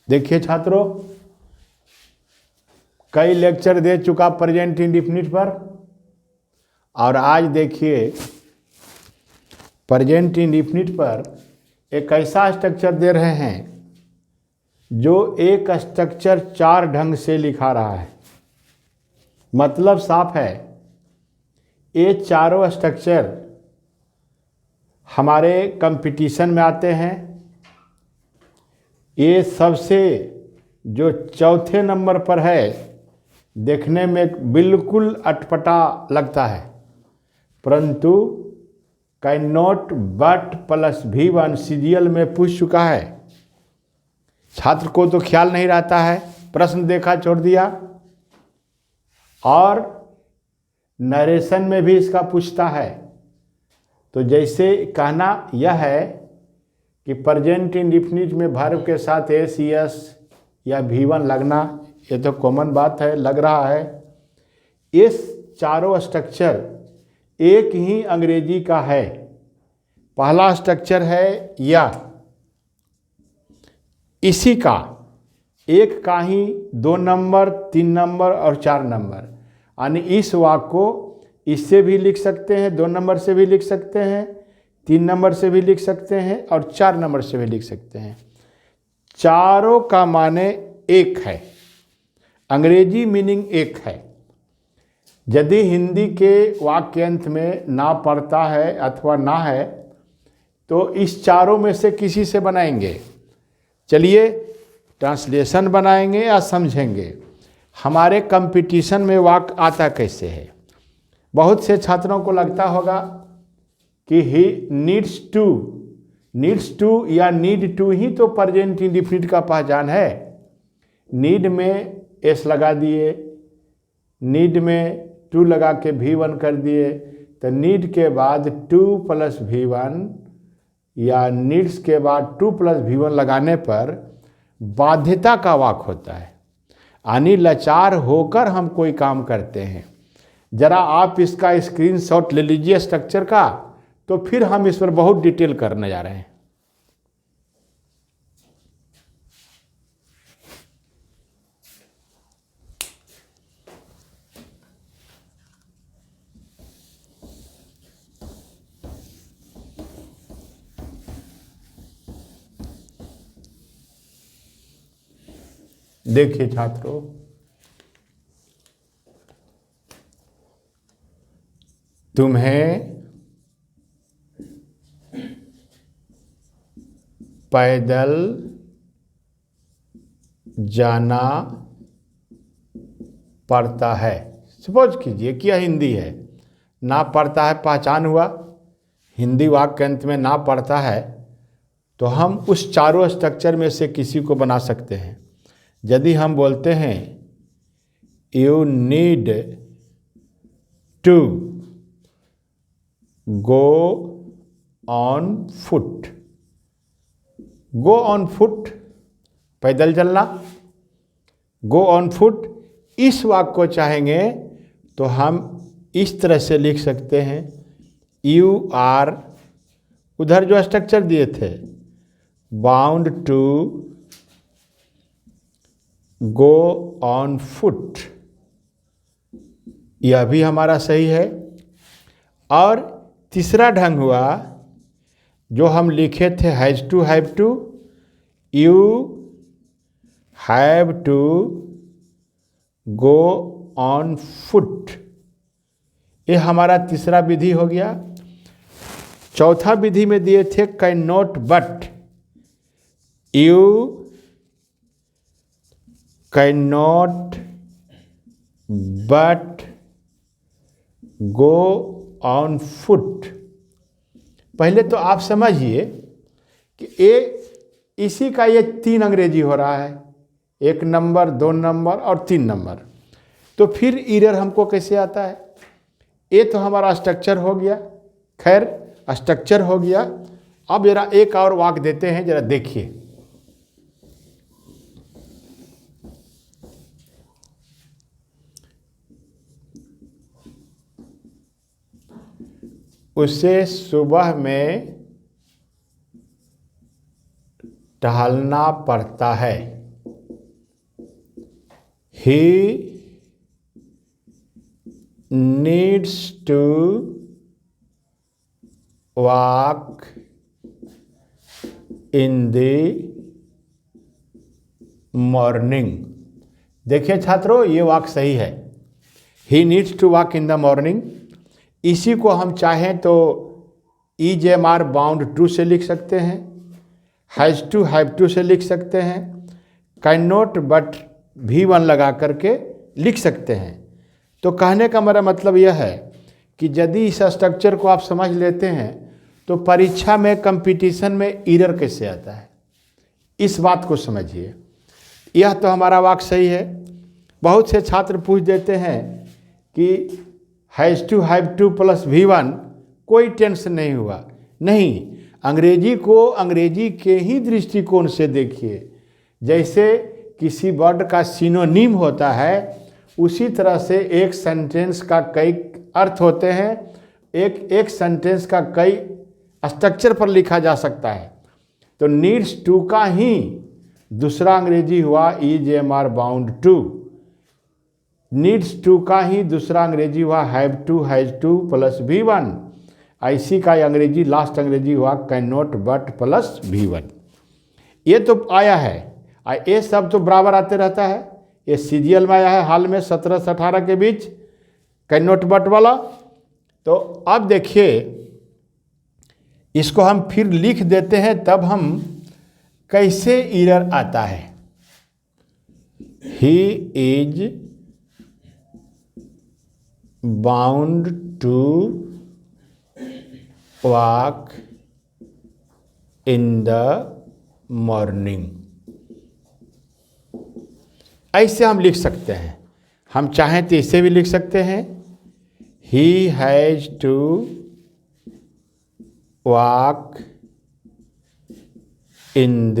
देखिए छात्रों, कई लेक्चर दे चुका प्रेजेंट इंडेफिनिट पर, और आज देखिए प्रेजेंट इंडेफिनिट पर एक ऐसा स्ट्रक्चर दे रहे हैं जो एक स्ट्रक्चर 4 ढंग से लिखा रहा है। मतलब साफ है, ये चारों स्ट्रक्चर हमारे कंपटीशन में आते हैं। ये सबसे जो चौथे नंबर पर है, देखने में बिल्कुल अटपटा लगता है, परंतु can not but plus V1 serial में पूछ चुका है। छात्र को तो ख्याल नहीं रहता है, प्रश्न देखा छोड़ दिया, और नरेशन में भी इसका पूछता है। तो जैसे कहना यह है कि प्रेजेंट इंडेफिनिट में वर्ब के साथ एस यस या V1 लगना, ये तो कॉमन बात है, लग रहा है। इस चारों स्ट्रक्चर एक ही अंग्रेजी का है। पहला स्ट्रक्चर है या, इसी का एक का ही 2 नंबर, 3 नंबर और 4 नंबर, यानी इस वाक्य को इससे भी लिख सकते हैं, 2 नंबर से भी लिख सकते हैं, 3 नंबर से भी लिख सकते हैं और 4 नंबर से भी लिख सकते हैं। चारों का माने एक है, अंग्रेजी मीनिंग एक है। यदि हिंदी के वाक्यांत में ना पड़ता है अथवा ना है, तो इस चारों में से किसी से बनाएंगे। चलिए ट्रांसलेशन बनाएंगे या समझेंगे हमारे कंपटीशन में वाक्य आता कैसे है। बहुत से छात्रों को लगता होगा कि ही नीड्स टू या नीड टू ही तो प्रेजेंट इंडेफिनिट का पहचान है। नीड में एस लगा दिए, नीड में टू लगा के V1 कर दिए, तो नीड के बाद 2 + V1 या नीड्स के बाद 2 + V1 लगाने पर बाध्यता का वाक्य होता है, यानी लाचार होकर हम कोई काम करते हैं। जरा आप इसका स्क्रीनशॉट ले लीजिए स्ट्रक्चर का, तो फिर हम इस पर बहुत डिटेल करने जा रहे हैं। देखिए छात्रों, तुम्हें पैदल जाना पड़ता है। सपोज कीजिए कि यह हिंदी है, ना पड़ता है पहचान हुआ, हिंदी वाक्य अंत में ना पड़ता है, तो हम उस चारों स्ट्रक्चर में से किसी को बना सकते हैं। यदि हम बोलते हैं you need to go on foot, go on foot पैदल चलना, गो ऑन फुट, इस वाक्य को चाहेंगे तो हम इस तरह से लिख सकते हैं, यू आर, उधर जो स्ट्रक्चर दिए थे, bound to go on foot, यह भी हमारा सही है। और तीसरा ढंग हुआ जो हम लिखे थे, have to, you have to go on foot, ये हमारा तीसरा विधि हो गया। चौथा विधि में दिए थे can not but, you can not but go on foot. पहले तो आप समझिए कि इसी का ये 3 अंग्रेजी हो रहा है, 1 नंबर, 2 नंबर और 3 नंबर। तो फिर एरर हमको कैसे आता है? ये तो हमारा स्ट्रक्चर हो गया, खैर स्ट्रक्चर हो गया। अब जरा एक और वाक्य देते हैं, जरा देखिए। उसे सुबह में टहलना पड़ता है। he needs to walk in the morning। देखिए छात्रों, ये वाक्य सही है। He needs to walk in the morning, इसी को हम चाहें तो EJMR बाउंड टू से लिख सकते हैं, हैज़ टू हैव टू से लिख सकते हैं, कैन नॉट बट V1 लगा करके लिख सकते हैं। तो कहने का मेरा मतलब यह है कि यदि इस स्ट्रक्चर को आप समझ लेते हैं तो परीक्षा में कंपटीशन में एरर कैसे आता है, इस बात को समझिए। यह तो हमारा वाक्य सही है। बहुत से छात्र पूछ देते हैं कि has to have to plus V1, कोई टेंशन नहीं हुआ। नहीं, अंग्रेजी को अंग्रेजी के ही दृष्टिकोण से देखिए। जैसे किसी वर्ड का सिनोनिम होता है, उसी तरह से एक सेंटेंस का कई अर्थ होते हैं, एक सेंटेंस का कई स्ट्रक्चर पर लिखा जा सकता है। तो नीड्स टू का ही दूसरा अंग्रेजी हुआ EJMR bound to, needs to का ही दूसरा अंग्रेजी हुआ have to has to plus V1, IC का अंग्रेजी लास्ट अंग्रेजी हुआ can not but plus V1। ये तो आया है, ये सब तो बराबर आते रहता है। ये CGL में आया है हाल में 17 से 18 के बीच, कैन नॉट बट वाला। तो अब देखिए, इसको हम फिर लिख देते हैं, तब हम कैसे एरर आता है। He is bound to walk in the morning, ऐसे हम लिख सकते हैं। हम चाहें तो इसे भी लिख सकते हैं, he has to walk in the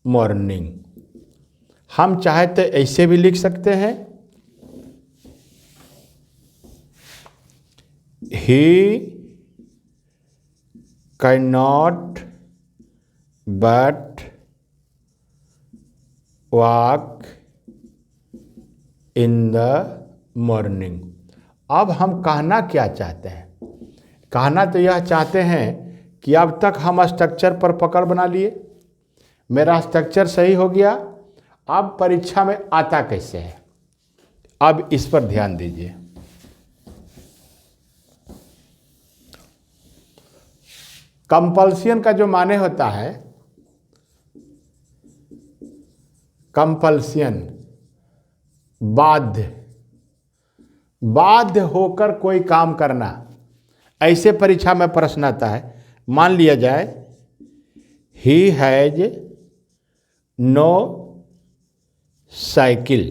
morning. हम चाहे तो ऐसे भी लिख सकते हैं, he can not but walk in the morning. अब हम कहना क्या चाहते हैं? कहना तो यह चाहते हैं कि अब तक हम स्ट्रक्चर पर पकड़ बना लिए, मेरा स्ट्रक्चर सही हो गया, अब परीक्षा में आता कैसे है, अब इस पर ध्यान दीजिए। कंपल्सन का जो माने होता है, कंपल्सन बाध्य, बाध्य होकर कोई काम करना, ऐसे परीक्षा में प्रश्न आता है। मान लिया जाए ही हैज नो साइकिल।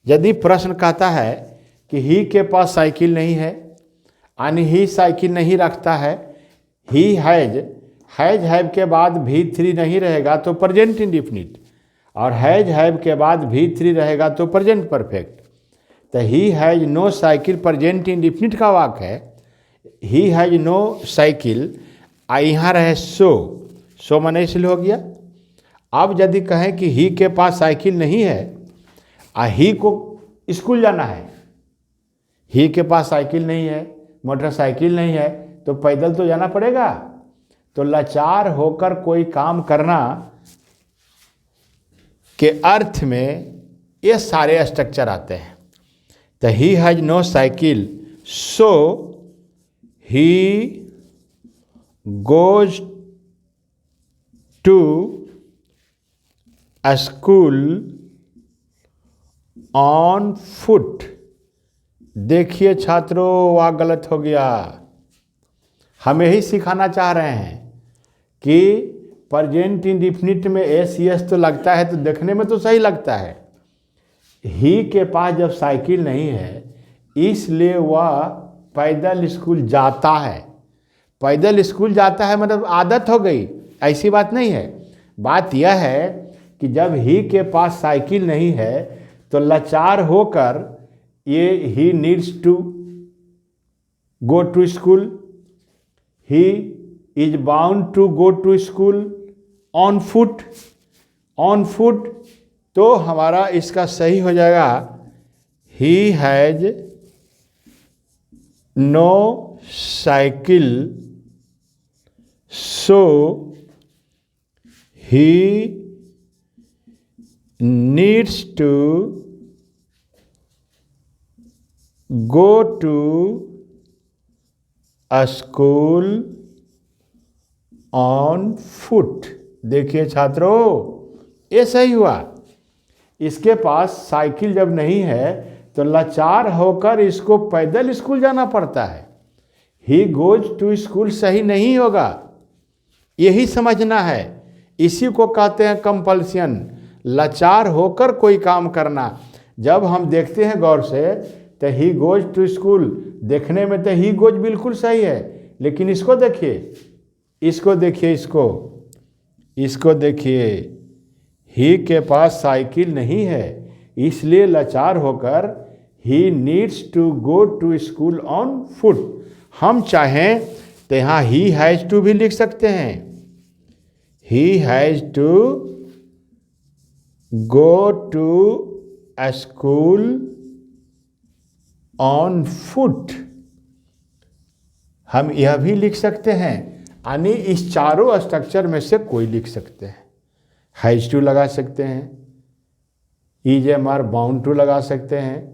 यदि प्रश्न कहता है कि ही के पास साइकिल नहीं है, यानी ही साइकिल नहीं रखता है, ही हैज हैव के बाद V3 नहीं रहेगा तो प्रेजेंट इंडिफिनिट, और हैव के बाद V3 रहेगा तो प्रेजेंट परफेक्ट। तो he has no cycle present indefinite का वाक्य है। ही हैज नो साइकिल, यहाँ रहे सो माने इसलिए हो गया। अब यदि कहें कि ही के पास साइकिल नहीं है, ही को स्कूल जाना है, ही के पास साइकिल नहीं है, मोटरसाइकिल नहीं है, तो पैदल तो जाना पड़ेगा। तो लाचार होकर कोई काम करना के अर्थ में ये सारे स्ट्रक्चर आते हैं। तो he has no cycle, so he goes to school on foot. देखिए छात्रों, वह गलत हो गया। हम यही सिखाना चाह रहे हैं कि प्रेजेंट इंडिफिनिट में एस तो लगता है, तो देखने में तो सही लगता है। ही के पास जब साइकिल नहीं है, इसलिए वह पैदल स्कूल जाता है। पैदल स्कूल जाता है मतलब आदत हो गई, ऐसी बात नहीं है। बात यह है कि जब ही के पास साइकिल नहीं है तो लाचार होकर ये he needs to go to school, he is bound to go to school on foot. On foot तो हमारा इसका सही हो जाएगा he has no cycle so he needs to go to a school on foot. देखिए छात्रों, ये सही हुआ। इसके पास साइकिल जब नहीं है तो लाचार होकर इसको पैदल स्कूल जाना पड़ता है। ही गोज टू स्कूल सही नहीं होगा, यही समझना है। इसी को कहते हैं कंपल्सन, लाचार होकर कोई काम करना। जब हम देखते हैं गौर से तो ही गोज टू स्कूल देखने में तो ही गोज बिल्कुल सही है, लेकिन इसको देखिए, इसको देखिए, इसको देखिए, ही के पास साइकिल नहीं है, इसलिए लाचार होकर he needs to go to school on foot. हम चाहें तो यहाँ ही हैज़ टू भी लिख सकते हैं। He has to go to a school on foot, हम यह भी लिख सकते हैं। यानी इस चारों स्ट्रक्चर में से कोई लिख सकते हैं। हैज़ टू लगा सकते हैं, is am are bound to लगा सकते हैं।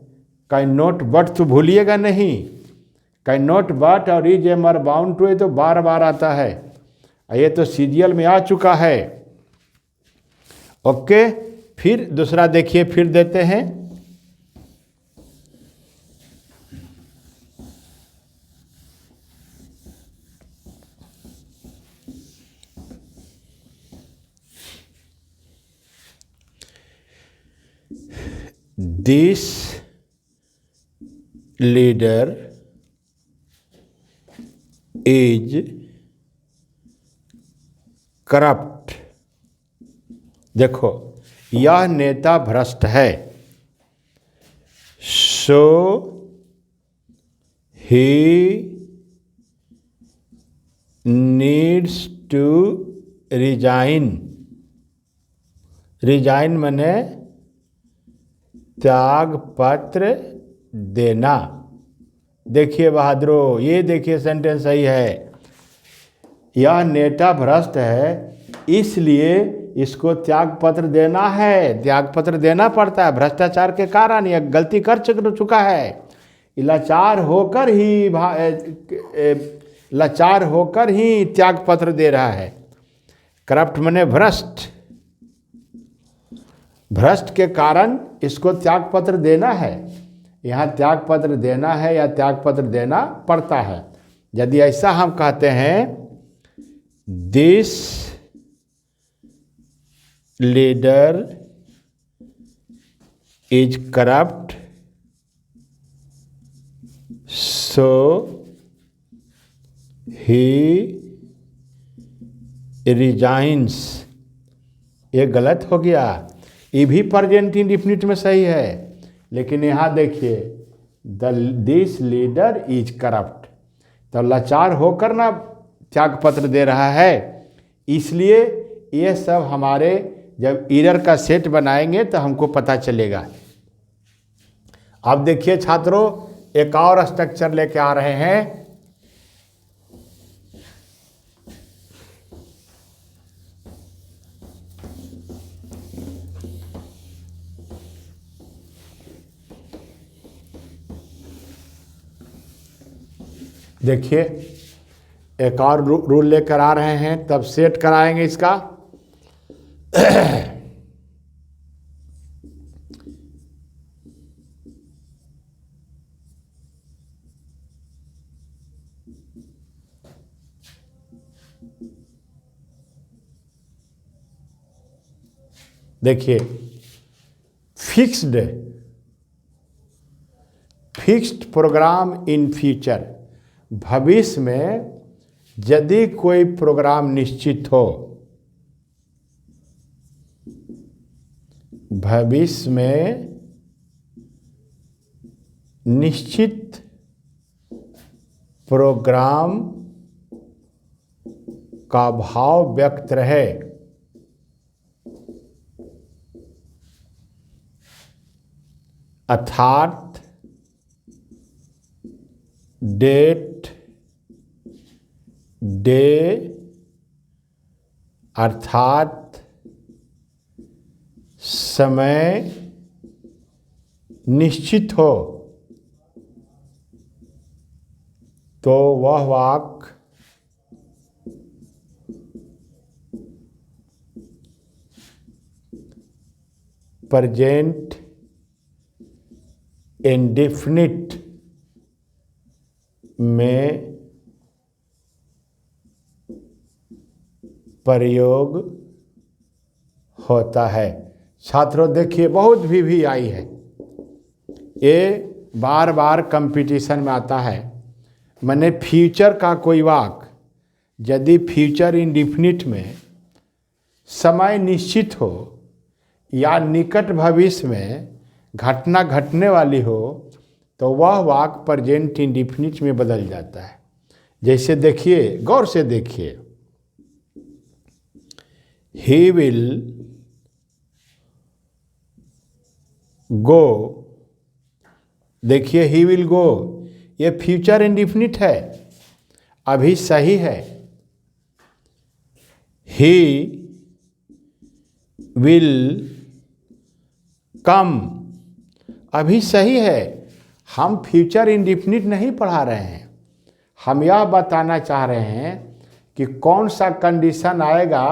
कैन नॉट बट तो भूलिएगा नहीं, कैन नॉट बट और is am are bound to ये तो बार बार आता है, ये तो सीरियल में आ चुका है। ओके, फिर दूसरा देखिए, फिर देते हैं। This leader is corrupt। देखो, यह नेता भ्रष्ट है। So he needs to resign। Resign माने त्याग पत्र देना। देखिए बहादुरों, ये देखिए सेंटेंस सही है। यह नेता भ्रष्ट है, इसलिए इसको त्याग पत्र देना है। त्याग पत्र देना पड़ता है, भ्रष्टाचार के कारण यह गलती कर चुका है। लाचार होकर ही त्याग पत्र दे रहा है। करप्ट माने भ्रष्ट, भ्रष्ट के कारण इसको त्याग पत्र देना है। यहाँ त्याग पत्र देना है या त्याग पत्र देना पड़ता है। यदि ऐसा हम कहते हैं, this leader is corrupt so he resigns, ये गलत हो गया। ये भी प्रेजेंट इंडेफिनिट में सही है, लेकिन यहाँ देखिए दिस लीडर इज करप्ट, तो लाचार होकर ना त्याग पत्र दे रहा है। इसलिए ये सब हमारे जब एरर का सेट बनाएंगे तो हमको पता चलेगा। अब देखिए छात्रों, एक और स्ट्रक्चर लेके आ रहे हैं। देखिए, एक और रूल लेकर आ रहे हैं, तब सेट कराएंगे इसका। देखिए, फिक्स्ड प्रोग्राम इन फ्यूचर, भविष्य में यदि कोई प्रोग्राम निश्चित हो, भविष्य में निश्चित प्रोग्राम का भाव व्यक्त रहे, अर्थात डेट, डे अर्थात समय निश्चित हो तो वह वाक्य प्रेजेंट इंडेफिनिट में प्रयोग होता है। छात्रों देखिए, बहुत भी आई है, ये बार बार कंपटीशन में आता है। मैंने फ्यूचर का कोई वाक्य यदि फ्यूचर इंडेफिनिट में समय निश्चित हो या निकट भविष्य में घटना घटने वाली हो तो वह वाक्य प्रेजेंट इंडेफिनिट में बदल जाता है। जैसे देखिए, गौर से देखिए, ही विल गो, देखिए ही विल गो, ये फ्यूचर इंडेफिनिट है, अभी सही है। ही विल कम, अभी सही है। हम फ्यूचर इंडेफिनिट नहीं पढ़ा रहे हैं, हम यह बताना चाह रहे हैं कि कौन सा कंडीशन आएगा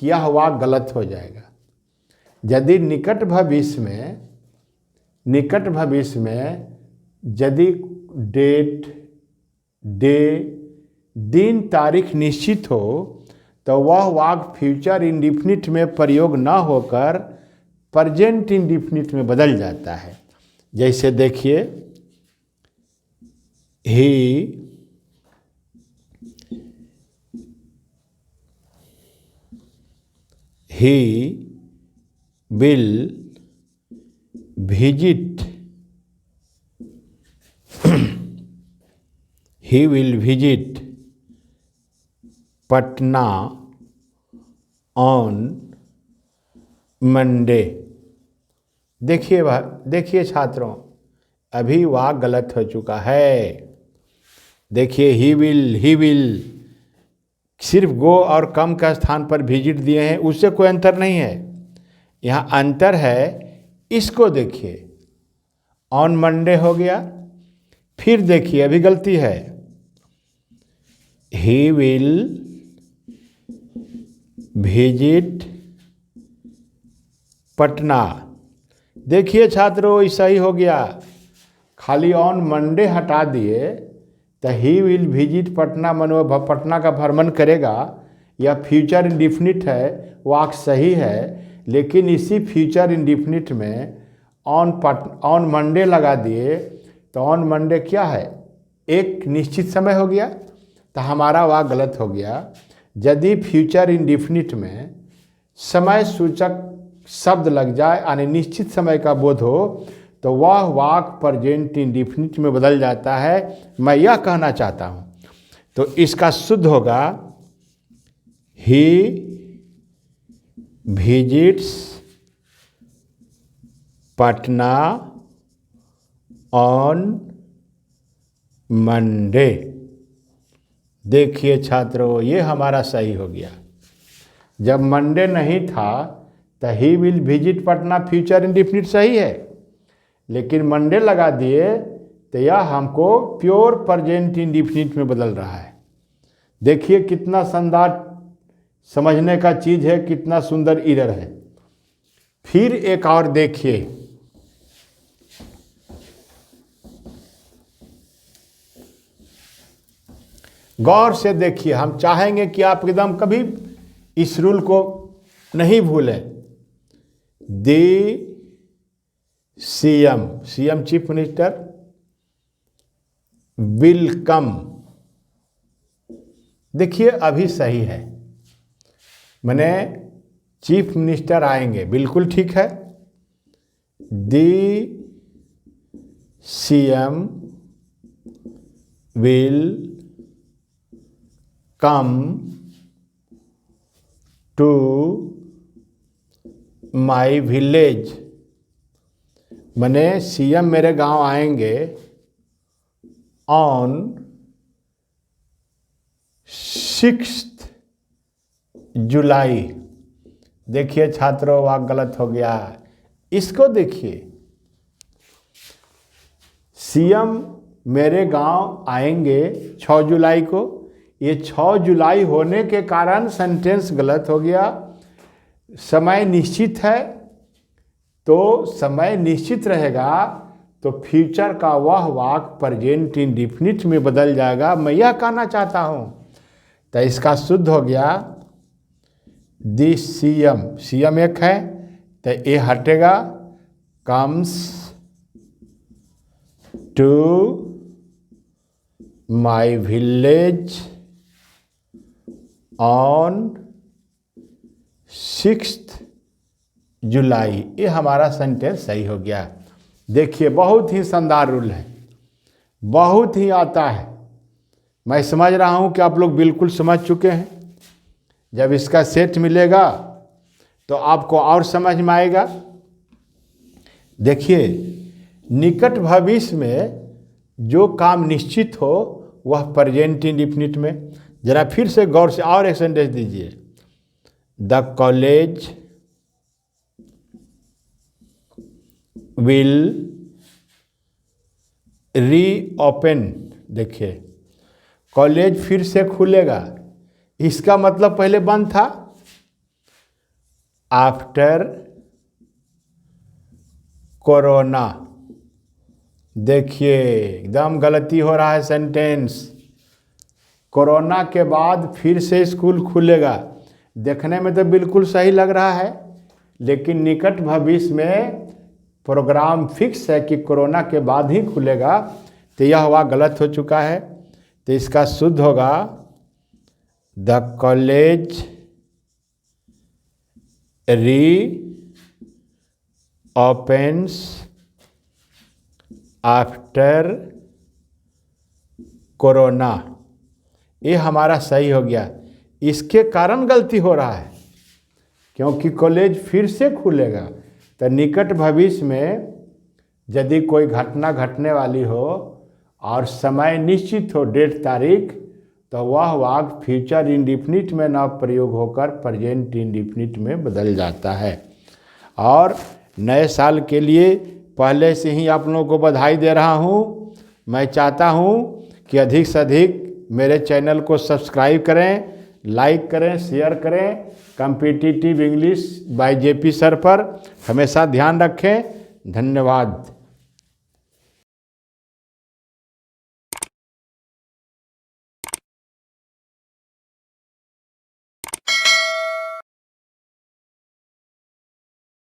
कि यह वाक्य गलत हो जाएगा। यदि निकट भविष्य में यदि डेट, डे, दिन, तारीख निश्चित हो तो वह वाक्य फ्यूचर इंडेफिनिट में प्रयोग न होकर प्रेजेंट इंडेफिनिट में बदल जाता है। जैसे देखिए, he will visit, he will visit Patna on Monday. देखिए छात्रों, अभी वाक्य गलत हो चुका है। देखिए, ही विल सिर्फ गो और कम का स्थान पर विजिट दिए हैं, उससे कोई अंतर नहीं है। यहाँ अंतर है, इसको देखिए, ऑन मंडे हो गया। फिर देखिए, अभी गलती है, ही विल विजिट पटना। देखिए छात्रों, ऐसा ही हो गया, खाली ऑन मंडे हटा दिए तो ही विल विजिट पटना मनो पटना का भ्रमण करेगा। यह फ्यूचर इंडेफिनिट है, वाक्य सही है, लेकिन इसी फ्यूचर इंडेफिनिट में ऑन मंडे लगा दिए तो ऑन मंडे क्या है, एक निश्चित समय हो गया, तो हमारा वाक्य गलत हो गया। यदि फ्यूचर इंडेफिनिट में समय सूचक शब्द लग जाए यानी निश्चित समय का बोध हो तो वह वाक्य प्रेजेंट इंडेफिनिट में बदल जाता है। मैं यह कहना चाहता हूँ, तो इसका शुद्ध होगा, ही विजिट्स पटना ऑन मंडे। देखिए छात्रों, ये हमारा सही हो गया। जब मंडे नहीं था तो he will visit Patna future indefinite सही है, लेकिन मंडे लगा दिए तो यह हमको प्योर प्रेजेंट इंडेफिनिट में बदल रहा है। देखिए कितना शानदार समझने का चीज़ है, कितना सुंदर एरर है। फिर एक और देखिए, गौर से देखिए, हम चाहेंगे कि आप एकदम कभी इस रूल को नहीं भूलें। The CM chief minister will come, देखिए अभी सही है, मैंने चीफ मिनिस्टर आएंगे, बिल्कुल ठीक है। The CM will come to my village, माने सीएम मेरे गांव आएंगे ऑन 6 जुलाई। देखिए छात्रों, वाक्य गलत हो गया। इसको देखिए, सीएम मेरे गांव आएंगे 6 जुलाई को। ये 6 जुलाई होने के कारण सेंटेंस गलत हो गया। समय निश्चित है, तो समय निश्चित रहेगा तो फ्यूचर का वह वाक्य प्रेजेंट इंडेफिनिट में बदल जाएगा। मैं यह कहना चाहता हूँ। तो इसका शुद्ध हो गया दिस सीएम, सीएम एक है तो ये हटेगा, comes to my village on 6 जुलाई। ये हमारा सेंटेंस सही हो गया। देखिए बहुत ही शानदार रूल है, बहुत ही आता है। मैं समझ रहा हूँ कि आप लोग बिल्कुल समझ चुके हैं। जब इसका सेट मिलेगा तो आपको और समझ में आएगा। देखिए निकट भविष्य में जो काम निश्चित हो वह प्रेजेंट इंडेफिनिट में। जरा फिर से गौर से और एक सेंटेंस दीजिए। The college will reopen. देखिए कॉलेज फिर से खुलेगा, इसका मतलब पहले बंद था। After corona. देखिए एकदम गलती हो रहा है सेंटेंस। कोरोना के बाद फिर से स्कूल खुलेगा, देखने में तो बिल्कुल सही लग रहा है, लेकिन निकट भविष्य में प्रोग्राम फिक्स है कि कोरोना के बाद ही खुलेगा, तो यह हुआ गलत हो चुका है। तो इसका शुद्ध होगा द कॉलेज रीओपन्स आफ्टर कोरोना। ये हमारा सही हो गया। इसके कारण गलती हो रहा है क्योंकि कॉलेज फिर से खुलेगा, तो निकट भविष्य में यदि कोई घटना घटने वाली हो और समय निश्चित हो, डेट तारीख, तो वह वाक्य फ्यूचर इंडेफिनिट में न प्रयोग होकर प्रेजेंट इंडेफिनिट में बदल जाता है। और नए साल के लिए पहले से ही आप लोगों को बधाई दे रहा हूँ। मैं चाहता हूँ कि अधिक से अधिक मेरे चैनल को सब्सक्राइब करें, लाइक करें, शेयर करें। Competitive English by JP sir पर हमेशा ध्यान रखें। धन्यवाद।